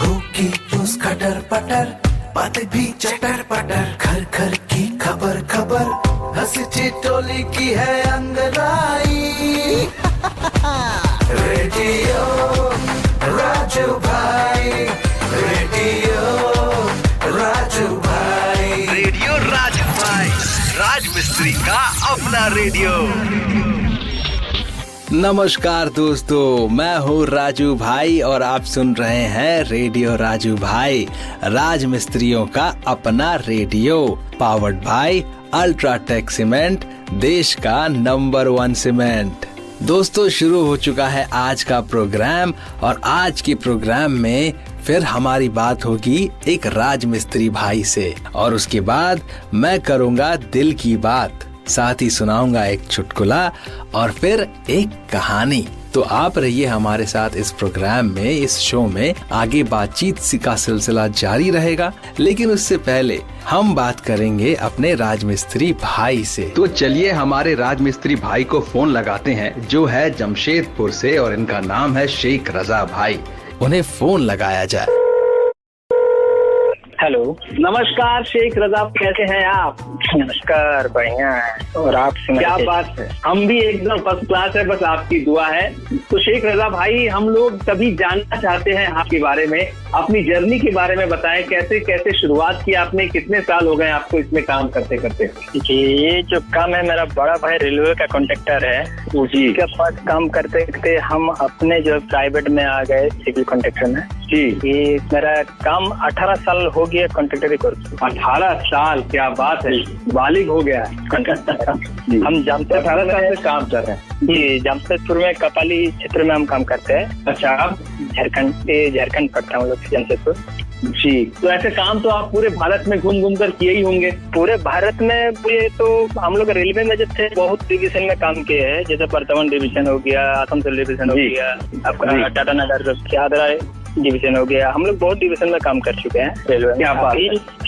होगी रोज खटर पटर, बातें भी चटर पटर, घर घर की खबर खबर, हंसी ठिठोली की है अंगड़ाई। रेडियो राजू भाई, रेडियो राजू भाई, रेडियो राजू भाई, राज मिस्त्री का अपना रेडियो। नमस्कार दोस्तों, मैं हूँ राजू भाई और आप सुन रहे हैं रेडियो राजू भाई, राज मिस्त्रियों का अपना radio, powered by UltraTech cement, देश का नंबर 1 सीमेंट। दोस्तों, शुरू हो चुका है आज का प्रोग्राम और आज के प्रोग्राम में फिर हमारी बात होगी एक राज मिस्त्री भाई से और उसके बाद मैं करूँगा दिल की बात, साथ ही सुनाऊंगा एक चुटकुला और फिर एक कहानी। तो आप रहिए हमारे साथ इस प्रोग्राम में, इस शो में आगे बातचीत का सिलसिला जारी रहेगा, लेकिन उससे पहले हम बात करेंगे अपने राजमिस्त्री भाई से। तो चलिए हमारे राजमिस्त्री भाई को फोन लगाते हैं, जो है जमशेदपुर से और इनका नाम है शेख रजा भाई। उन्हें फोन लगाया जाए। हेलो, नमस्कार शेख रजा, कैसे हैं आप? नमस्कार, बढ़िया है। और आप क्या बात है, हम भी एकदम फर्स्ट क्लास है, बस आपकी दुआ है। तो शेख रजा भाई, हम लोग सभी जानना चाहते हैं आपके बारे में, अपनी जर्नी के बारे में बताएं, कैसे कैसे शुरुआत की आपने, कितने साल हो गए आपको इसमें काम करते करते? जी, ये जो काम है, मेरा बड़ा भाई रेलवे का कॉन्ट्रैक्टर है जी, के पास काम करते करते हम अपने जो प्राइवेट में आ गए सिविल कॉन्ट्रैक्टर में जी। ये मेरा काम 18 साल हो गया कॉन्ट्रैक्टर कोर्स। 18 साल, क्या बात है, बालिग हो गया है कॉन्ट्रैक्टर। हम जमशेदपुर 18 साल से काम कर रहे हैं जी। जमशेदपुर में कपाली क्षेत्र में हम काम करते हैं। अच्छा, आप झारखंड पड़ता हूँ लोग जमशेदपुर जी। तो ऐसे काम तो आप पूरे भारत में घूम घूम कर किए ही होंगे? पूरे भारत में ये तो हम लोग रेलवे में जैसे बहुत डिवीजन में काम किए हैं, जैसे बर्धमान डिवीजन हो गया, आसनसोल डिवीजन हो गया, आपका टाटा नगर आदरा डिवीजन हो गया, हम लोग बहुत डिवीजन में काम कर चुके हैं रेलवे। क्या बात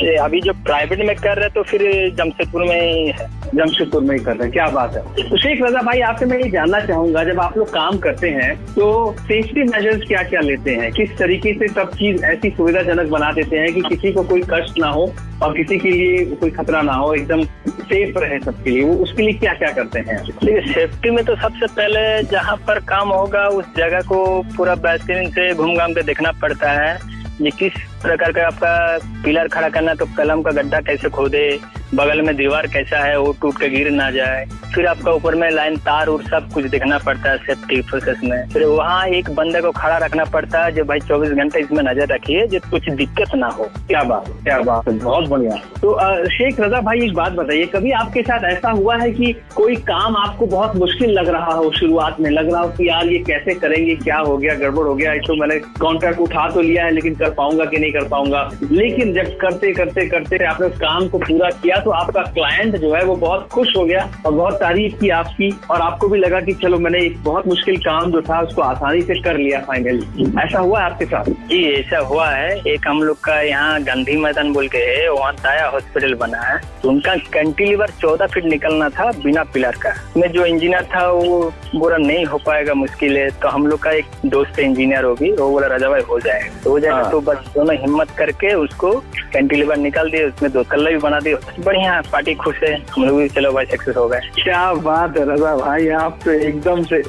है। अभी जो प्राइवेट में कर रहे तो फिर जमशेदपुर में ही है। जमशेदपुर में ही कर रहे हैं, क्या बात है। तो शेख रजा भाई, आपसे मैं ये जानना चाहूंगा, जब आप लोग काम करते हैं तो सेफ्टी मेजर्स क्या क्या लेते हैं? किस तरीके से सब चीज ऐसी सुविधाजनक बना देते हैं कि किसी को कोई कष्ट ना हो और किसी के लिए कोई खतरा ना हो, एकदम सेफ रहे सबके लिए? वो उसके लिए क्या क्या करते हैं? देखिए, सेफ्टी में तो सबसे पहले जहाँ पर काम होगा उस जगह को पूरा बेहतरीन से घूम घाम के देखना पड़ता है। ये किस प्रकार का आपका पिलर खड़ा करना, तो कलम का गड्ढा कैसे खोदे, बगल में दीवार कैसा है वो टूट के गिर ना जाए, फिर आपका ऊपर में लाइन तार और सब कुछ देखना पड़ता है सेफ्टी प्रोसेस में। फिर वहाँ एक बंदे को खड़ा रखना पड़ता है जो भाई 24 घंटे इसमें नजर रखिए जो कुछ दिक्कत ना हो। क्या बात, क्या बात है, बहुत बढ़िया। तो शेख रजा भाई, एक बात बताइए, कभी आपके साथ ऐसा हुआ है कि कोई काम आपको बहुत मुश्किल लग रहा हो, शुरुआत में लग रहा हो कि यार ये कैसे करेंगे, क्या हो गया, गड़बड़ हो गया, तो मैंने कॉन्ट्रैक्ट उठा तो लिया है लेकिन कर पाऊंगा कि नहीं कर पाऊंगा, लेकिन जब करते करते करते आपने उस काम को पूरा किया तो आपका क्लाइंट जो है वो बहुत खुश हो गया और बहुत तारीफ की आपकी, और आपको भी लगा कि चलो मैंने एक बहुत मुश्किल काम जो था उसको आसानी से कर लिया फाइनली? ऐसा हुआ है आपके साथ? जी, ऐसा हुआ है। एक हम लोग का यहाँ गांधी मैदान बोल के है, वहाँ दाया हॉस्पिटल बना है, तो उनका कैंटिलीवर 14 फीट निकलना था बिना पिलर का। में जो इंजीनियर था वो बोला नहीं हो पाएगा, मुश्किल है। तो हम लोग का एक दोस्त इंजीनियर होगी, वो बोला राजा भाई हो जाएगा, तो हो जाएगा। तो बस दोनों हिम्मत करके उसको कैंटिलीवर निकाल दिए, उसमें 2 तल्ला भी बना दिए। बढ़िया, पार्टी खुश है, हम लोग भी चलो भाई सक्सेस हो गए। क्या बात है रजा भाई, आप तो एकदम से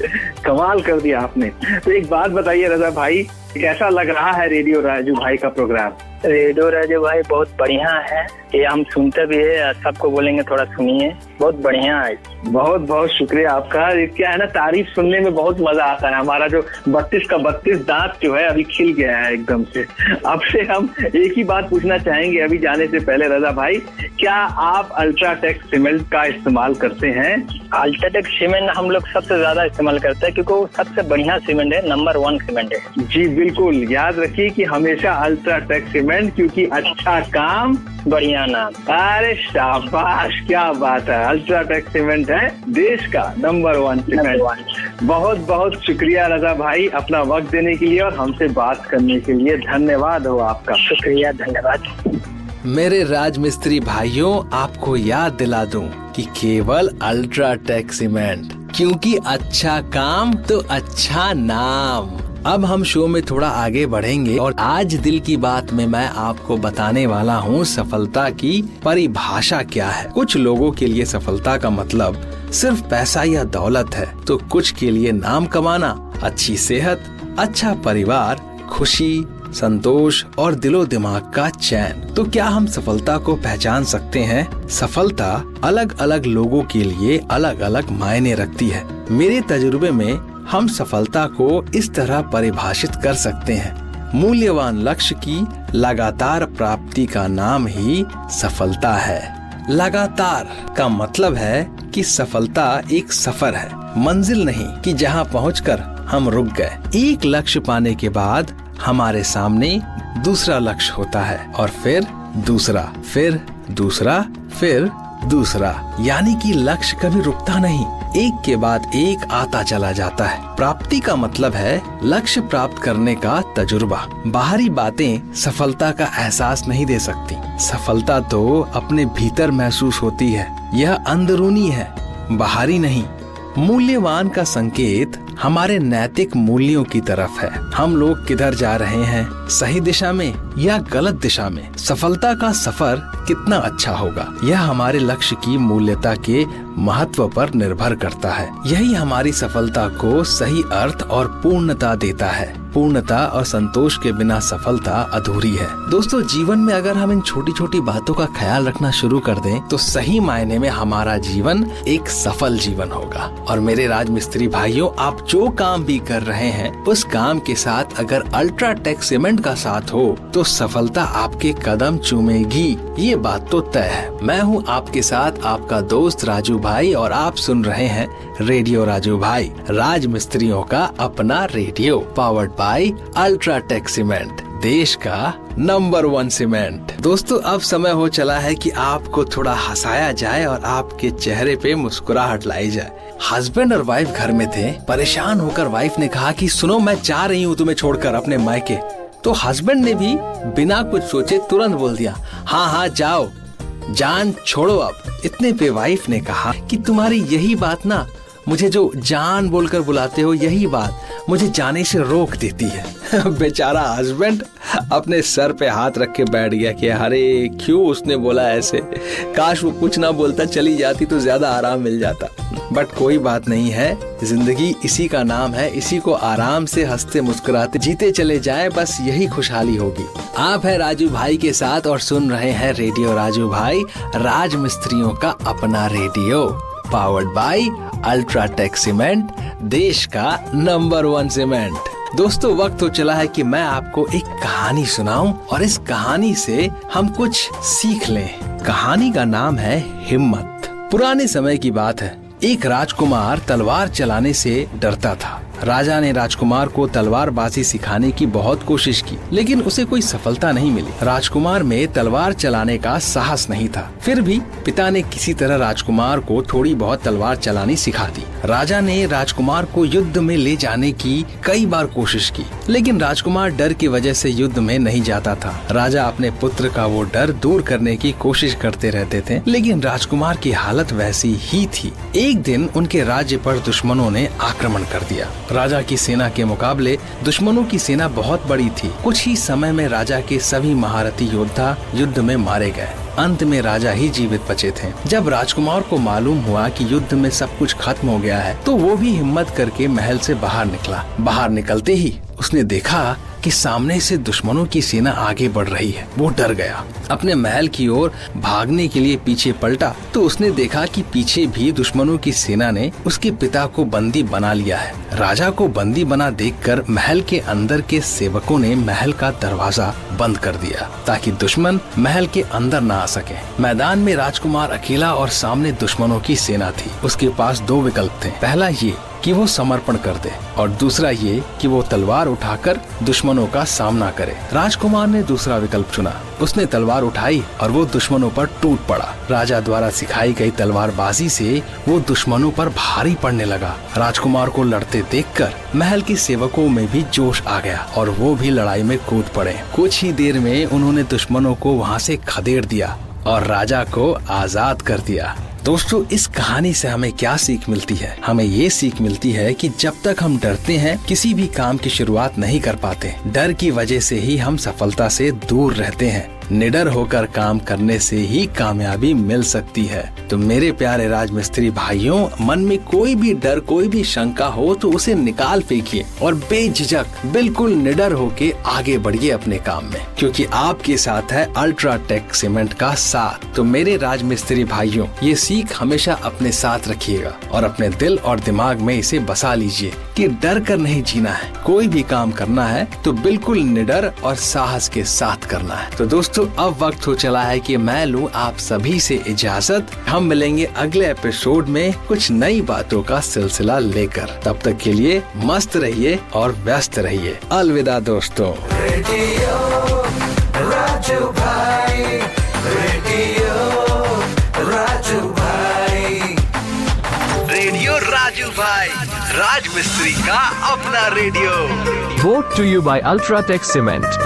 कमाल कर दिया आपने। तो एक बात बताइए रजा भाई, कैसा लग रहा है रेडियो राजू भाई का प्रोग्राम? रेडियो राजू भाई बहुत बढ़िया है, ये हम सुनते भी है, सबको बोलेंगे थोड़ा सुनिए, बहुत बढ़िया है। बहुत बहुत शुक्रिया आपका। क्या है ना, तारीफ सुनने में बहुत मजा आता है। हमारा जो 32 का 32 दांत जो है अभी खिल गया है एकदम से। आपसे हम एक ही बात पूछना चाहेंगे अभी जाने से पहले रजा भाई, क्या आप अल्ट्राटेक सीमेंट का इस्तेमाल करते हैं? अल्ट्राटेक सीमेंट हम लोग सबसे ज्यादा इस्तेमाल करते हैं क्योंकि वो सबसे बढ़िया सीमेंट है, नंबर 1 सीमेंट है। जी बिल्कुल, याद रखिए कि हमेशा अल्ट्राटेक सीमेंट, क्योंकि अच्छा काम बढ़िया नाम। अरे शाबाश, क्या बात है। अल्ट्राटेक सीमेंट है देश का नंबर 1 सीमेंट। बहुत बहुत शुक्रिया रजा भाई अपना वक्त देने के लिए और हमसे बात करने के लिए। धन्यवाद हो आपका। शुक्रिया, धन्यवाद। मेरे राजमिस्त्री भाइयों, आपको याद दिला दूं कि केवल अल्ट्राटेक सीमेंट, क्योंकि अच्छा काम तो अच्छा नाम। अब हम शो में थोड़ा आगे बढ़ेंगे और आज दिल की बात में मैं आपको बताने वाला हूँ सफलता की परिभाषा क्या है। कुछ लोगों के लिए सफलता का मतलब सिर्फ पैसा या दौलत है, तो कुछ के लिए नाम कमाना, अच्छी सेहत, अच्छा परिवार, खुशी, संतोष और दिलो दिमाग का चैन। तो क्या हम सफलता को पहचान सकते हैं? सफलता अलग अलग लोगों के लिए अलग अलग मायने रखती है। मेरे तजुर्बे में हम सफलता को इस तरह परिभाषित कर सकते हैं, मूल्यवान लक्ष्य की लगातार प्राप्ति का नाम ही सफलता है। लगातार का मतलब है कि सफलता एक सफर है, मंजिल नहीं कि जहां पहुंचकर हम रुक गए। एक लक्ष्य पाने के बाद हमारे सामने दूसरा लक्ष्य होता है और फिर दूसरा, फिर दूसरा, फिर दूसरा, यानी कि लक्ष्य कभी रुकता नहीं, एक के बाद एक आता चला जाता है। प्राप्ति का मतलब है लक्ष्य प्राप्त करने का तजुर्बा। बाहरी बातें सफलता का एहसास नहीं दे सकती। सफलता तो अपने भीतर महसूस होती है, यह अंदरूनी है, बाहरी नहीं। मूल्यवान का संकेत हमारे नैतिक मूल्यों की तरफ है। हम लोग किधर जा रहे हैं, सही दिशा में या गलत दिशा में। सफलता का सफर कितना अच्छा होगा, यह हमारे लक्ष्य की मूल्यता के महत्व पर निर्भर करता है। यही हमारी सफलता को सही अर्थ और पूर्णता देता है। पूर्णता और संतोष के बिना सफलता अधूरी है। दोस्तों, जीवन में अगर हम इन छोटी छोटी बातों का ख्याल रखना शुरू कर दें तो सही मायने में हमारा जीवन एक सफल जीवन होगा। और मेरे राजमिस्त्री भाइयों, आप जो काम भी कर रहे हैं उस काम के साथ अगर अल्ट्राटेक सीमेंट का साथ हो तो सफलता आपके कदम चूमेगी, ये बात तो तय है। मैं हूँ आपके साथ आपका दोस्त राजू भाई और आप सुन रहे हैं रेडियो राजू भाई, राजमिस्त्रियों का अपना radio, powered by UltraTech cement, देश का नंबर 1 सीमेंट। दोस्तों, अब समय हो चला है कि आपको थोड़ा हंसाया जाए और आपके चेहरे पे मुस्कुराहट लाई जाए। हस्बैंड और वाइफ घर में थे। परेशान होकर वाइफ ने कहा कि सुनो, मैं जा रही हूँ तुम्हें छोड़कर अपने मायके। तो हस्बैंड ने भी बिना कुछ सोचे तुरंत बोल दिया, हाँ हाँ जाओ, जान छोड़ो अब। इतने पे वाइफ ने कहा कि तुम्हारी यही बात ना, मुझे जो जान बोलकर बुलाते हो, यही बात मुझे जाने से रोक देती है। बेचारा हस्बैंड अपने सर पे हाथ रख के बैठ गया कि अरे क्यों उसने बोला ऐसे, काश वो कुछ ना बोलता, चली जाती तो ज्यादा आराम मिल जाता। बट कोई बात नहीं है, जिंदगी इसी का नाम है, इसी को आराम से हंसते मुस्कुराते जीते चले जाएं, बस यही खुशहाली होगी। आप है राजू भाई के साथ और सुन रहे हैं रेडियो राजू भाई, राजमिस्त्रियों का अपना radio, powered by UltraTech cement, देश का नंबर 1 सीमेंट। दोस्तों, वक्त तो चला है कि मैं आपको एक कहानी सुनाऊं और इस कहानी से हम कुछ सीख लें। कहानी का नाम है हिम्मत। पुराने समय की बात है। एक राजकुमार तलवार चलाने से डरता था। राजा ने राजकुमार को तलवारबाजी सिखाने की बहुत कोशिश की, लेकिन उसे कोई सफलता नहीं मिली। राजकुमार में तलवार चलाने का साहस नहीं था। फिर भी पिता ने किसी तरह राजकुमार को थोड़ी बहुत तलवार चलानी सिखा दी। राजा ने राजकुमार को युद्ध में ले जाने की कई बार कोशिश की, लेकिन राजकुमार डर की वजह से युद्ध में नहीं जाता था। राजा अपने पुत्र का वो डर दूर करने की कोशिश करते रहते थे, लेकिन राजकुमार की हालत वैसी ही थी। एक दिन उनके राज्य पर दुश्मनों ने आक्रमण कर दिया। राजा की सेना के मुकाबले दुश्मनों की सेना बहुत बड़ी थी। कुछ ही समय में राजा के सभी महारथी योद्धा युद्ध में मारे गए। अंत में राजा ही जीवित बचे थे। जब राजकुमार को मालूम हुआ कि युद्ध में सब कुछ खत्म हो गया है, तो वो भी हिम्मत करके महल से बाहर निकला। बाहर निकलते ही उसने देखा कि सामने से दुश्मनों की सेना आगे बढ़ रही है। वो डर गया। अपने महल की ओर भागने के लिए पीछे पलटा तो उसने देखा कि पीछे भी दुश्मनों की सेना ने उसके पिता को बंदी बना लिया है। राजा को बंदी बना देखकर महल के अंदर के सेवकों ने महल का दरवाजा बंद कर दिया ताकि दुश्मन महल के अंदर न आ सके। मैदान में राजकुमार अकेला और सामने दुश्मनों की सेना थी। उसके पास 2 विकल्प थे। पहला ये कि वो समर्पण कर दे और दूसरा ये कि वो तलवार उठाकर दुश्मनों का सामना करे। राजकुमार ने दूसरा विकल्प चुना। उसने तलवार उठाई और वो दुश्मनों पर टूट पड़ा। राजा द्वारा सिखाई गई तलवारबाजी से वो दुश्मनों पर भारी पड़ने लगा। राजकुमार को लड़ते देखकर महल के सेवकों में भी जोश आ गया और वो भी लड़ाई में कूद पड़े। कुछ ही देर में उन्होंने दुश्मनों को वहाँ से खदेड़ दिया और राजा को आजाद कर दिया। दोस्तों, इस कहानी से हमें क्या सीख मिलती है? हमें ये सीख मिलती है कि जब तक हम डरते हैं किसी भी काम की शुरुआत नहीं कर पाते। डर की वजह से ही हम सफलता से दूर रहते हैं। निडर होकर काम करने से ही कामयाबी मिल सकती है। तो मेरे प्यारे राजमिस्त्री भाइयों, मन में कोई भी डर, कोई भी शंका हो तो उसे निकाल फेंकिए और बेझिझक बिल्कुल निडर होके आगे बढ़िए अपने काम में, क्योंकि आपके साथ है अल्ट्राटेक सीमेंट का साथ। तो मेरे राजमिस्त्री भाइयों, ये सीख हमेशा अपने साथ रखिएगा और अपने दिल और दिमाग में इसे बसा लीजिए कि डर कर नहीं जीना है। कोई भी काम करना है तो बिल्कुल निडर और साहस के साथ करना है। तो दोस्तों, अब वक्त हो चला है कि मैं लूं आप सभी से इजाजत। हम मिलेंगे अगले एपिसोड में कुछ नई बातों का सिलसिला लेकर। तब तक के लिए मस्त रहिए और व्यस्त रहिए। अलविदा दोस्तों। रेडियो राजू भाई, रेडियो राजू भाई, रेडियो राजू भाई, राज मिस्त्री का अपना radio. Brought to you by Ultratech Cement.